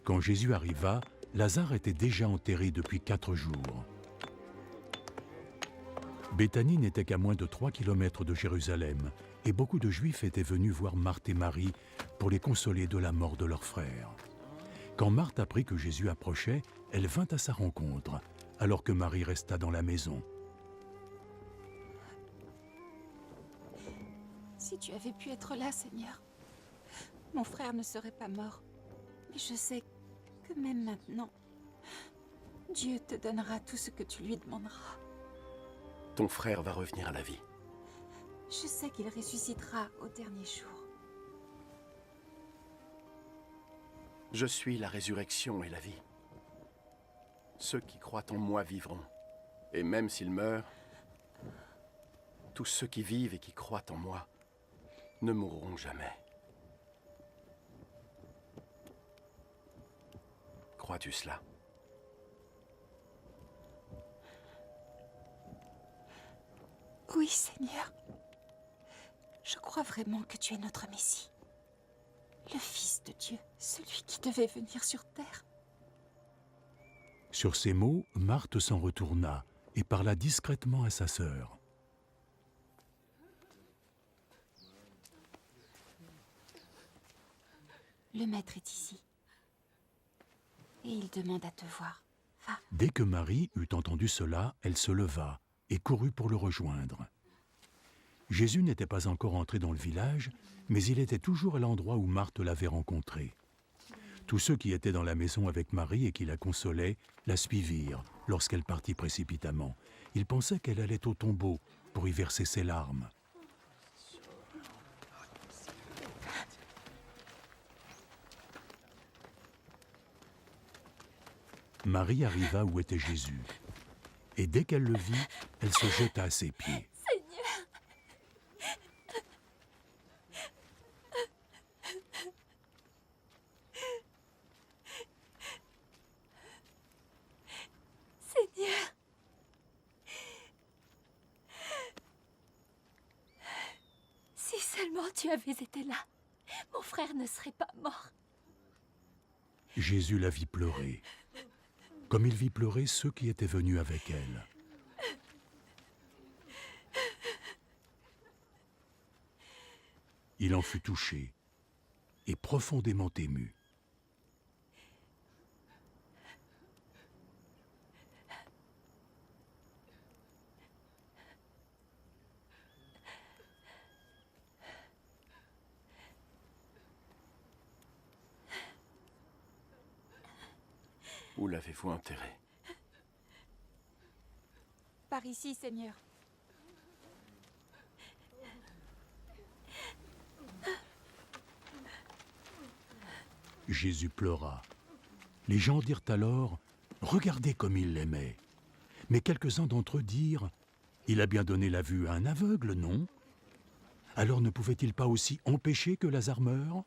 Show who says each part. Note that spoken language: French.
Speaker 1: Quand Jésus arriva, Lazare était déjà enterré depuis 4 jours. Béthanie n'était qu'à moins de 3 kilomètres de Jérusalem, et beaucoup de Juifs étaient venus voir Marthe et Marie pour les consoler de la mort de leur frère. Quand Marthe apprit que Jésus approchait, elle vint à sa rencontre, alors que Marie resta dans la maison.
Speaker 2: Si tu avais pu être là, Seigneur, mon frère ne serait pas mort. Mais je sais que même maintenant, Dieu te donnera tout ce que tu lui demanderas.
Speaker 3: Ton frère va revenir à la vie.
Speaker 2: Je sais qu'il ressuscitera au dernier jour.
Speaker 3: Je suis la résurrection et la vie. Ceux qui croient en moi vivront. Et même s'ils meurent, tous ceux qui vivent et qui croient en moi ne mourront jamais. Crois-tu cela?
Speaker 2: Oui, Seigneur. Je crois vraiment que tu es notre Messie. Le Fils de Dieu, celui qui devait venir sur terre.
Speaker 1: Sur ces mots, Marthe s'en retourna et parla discrètement à sa sœur.
Speaker 2: Le maître est ici. Et il demande à te voir. Va.
Speaker 1: Dès que Marie eut entendu cela, elle se leva et courut pour le rejoindre. Jésus n'était pas encore entré dans le village, mais il était toujours à l'endroit où Marthe l'avait rencontré. Tous ceux qui étaient dans la maison avec Marie et qui la consolaient la suivirent lorsqu'elle partit précipitamment. Ils pensaient qu'elle allait au tombeau pour y verser ses larmes. Marie arriva où était Jésus, et dès qu'elle le vit, elle se jeta à ses pieds.
Speaker 2: Seigneur! Seigneur! Si seulement tu avais été là, mon frère ne serait pas mort.
Speaker 1: Jésus la vit pleurer, comme il vit pleurer ceux qui étaient venus avec elle. Il en fut touché et profondément ému.
Speaker 3: Où l'avez-vous enterré?
Speaker 2: Par ici, Seigneur.
Speaker 1: Jésus pleura. Les gens dirent alors « Regardez comme il l'aimait ». Mais quelques-uns d'entre eux dirent « Il a bien donné la vue à un aveugle, non ? Alors ne pouvait-il pas aussi empêcher que Lazare meure ?»